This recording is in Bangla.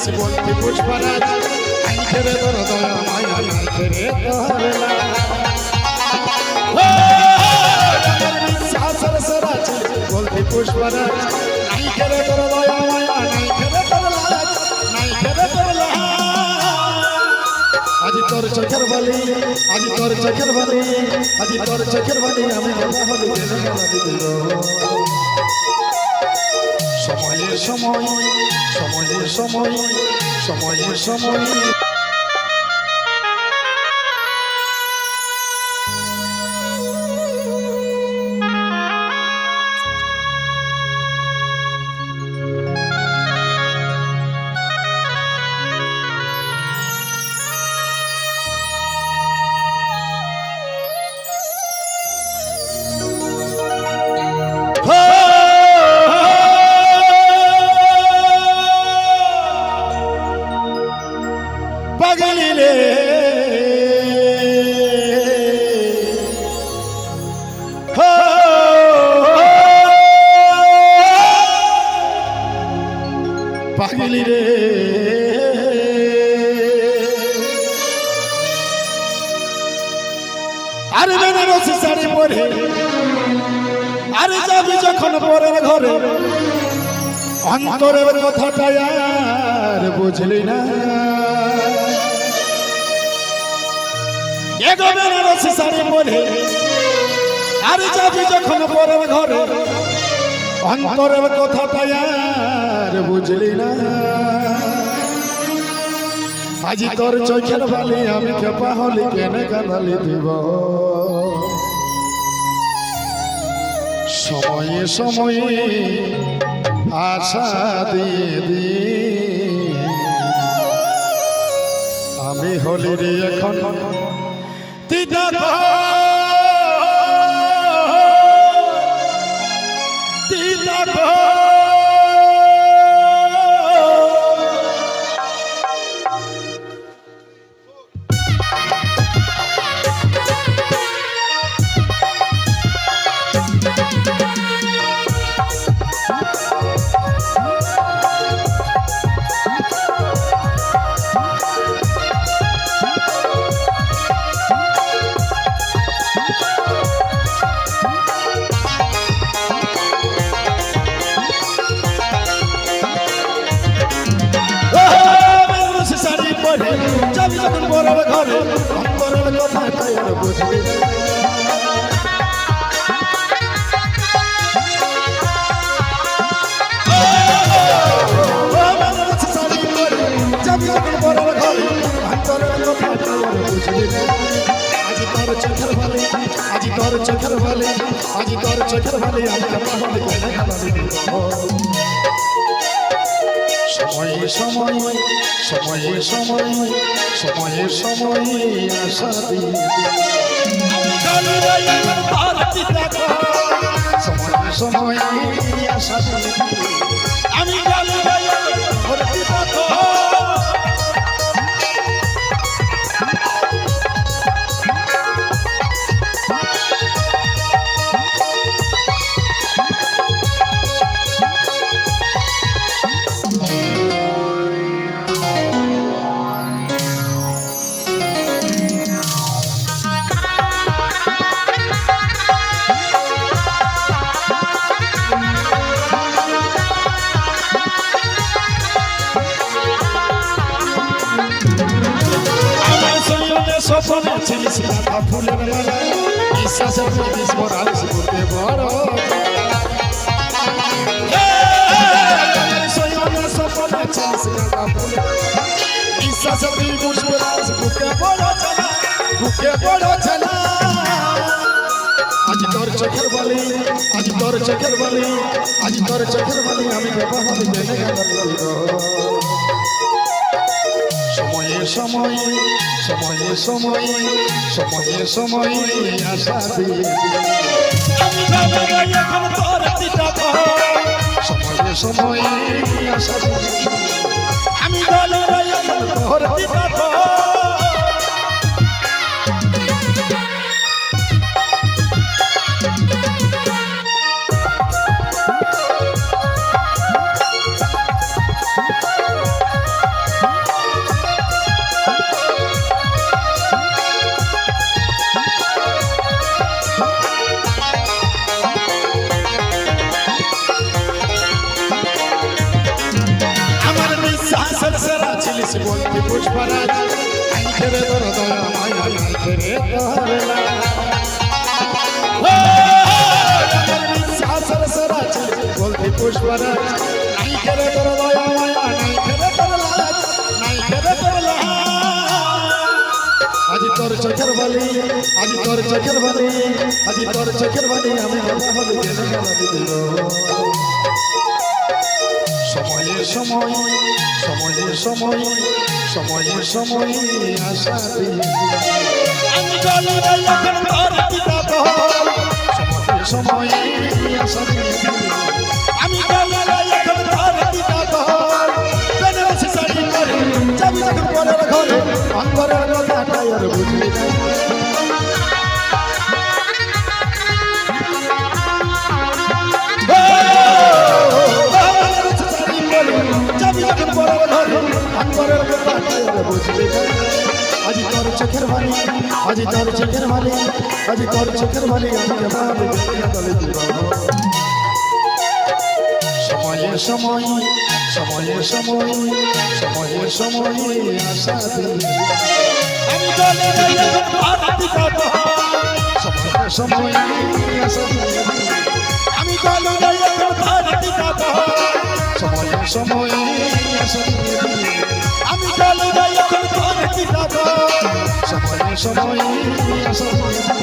জিনিস বলতে পুষ্পরাজ নাই ছেড়ে তোর দয়া মায়া নাই ছেড়ে তোর বিশ্বাসের সেরা জিনিস বলতে পুষ্পরাজ নাই ছেড়ে তোর দয়া মায়া নাই ছেড়ে তোর লাজ নাই ছেড়ে তোর লাজ আজি তোর চোখের বালি আজি তোর চোখের বালি আজি তোর চোখের বালি আমি বলা হলি জেনে গেলাম দিল সময়ে সময় সময়ে সময় সময়ে সময় পাগলি রে পাগলি রে আরে বেনারসি শাড়ি পরে আরে যাবি যখন পরের ঘরে অন্তরের কথাটা আর বুঝলি না এগো বেনারসি শাড়ি পরে আরে যাবি যখন পরের ঘরে অন্তরের কথাটা আর বুঝলি না আজি তোর চোখের বালি আমি খেপা হলি কেনে কাঁদালি দিব সময়ে সময়ে আশা দিয়ে দিয়ে আমি হলি রে এখন দিদা দিদা যাবি যখন পরের ঘরে অন্তরের কথাটা আর বুঝলি না যাবি যখন পরের ঘরে অন্তরের কথাটা আর বুঝলি না আজি তোর চোখের ভালে আজি তোর চোখের ভালে আজি তোর চোখের ভালে আমি ভালে কেন খালি সময়ে সময় সময়ে সময় সময়ে সময় আশা দিয়ে সময়ে সময় আশা দিয়ে আমি সপনে ছিলিস না ফুলের মালা বিশ্বাসের প্রতি স্মরণে করতে বড় সপনে ছিলিস না ফুলের বিশ্বাসের প্রতি বুকে বড় চলা বুকে বড় চলা আজি তোর চোখের বালি আজি তোর চোখের বালি আজি তোর চোখের বালি আমি বাবা হবে জেনে গেলাম সময়ে সময় সময়ে সময় সময়ে সময় আশা দিয়ে সময়ে সময় আশা দিয়ে আমি তোর হাসের সেরা ছিলিস বলতে পুষ্পরাজ নাই খেরে তোর দয়া মায়া নাই খেরে তোর হাসের সেরা ছিলিস বলতে পুষ্পরাজ নাই খেরে তোর দয়া মায়া নাই খেরে তোর লাজ নাই খেরে তোর লাজ আজি তোর চোখের বালি আজি তোর চোখের বালি আজি তোর চোখের বালি আমি বাবা হলে গেলে গেলা দিল সময়ে সময় সময়ে সময় সময়ে সময় আশা দিয়ে আমি চলে যাই এখন তোর পিতা তো সময়ে সময় আশা দিয়ে আমি চলে যাই এখন তোর পিতা তো বেনে বসে শাড়ি করে যাবি যখন পরের ঘরে অন্তরের কথাটাই আর বুঝলি না আজি তোর চোখের বালি আজি তোর চোখের বালি আজি তোর চোখের বালি আমি ভাবে তলে দিব সময়ে সময় সময়ে সময় সময়ে সময় আশা দিয়ে আমি চলে যাই এখন ভারতী কথা সময়ে সময় আশা দিয়ে আমি চলে যাই এখন ভারতী কথা সময়ে সময় আশা দিয়ে আমি চলে যাই এখন ভারতী কথা সময়ে সময় আশা দিয়ে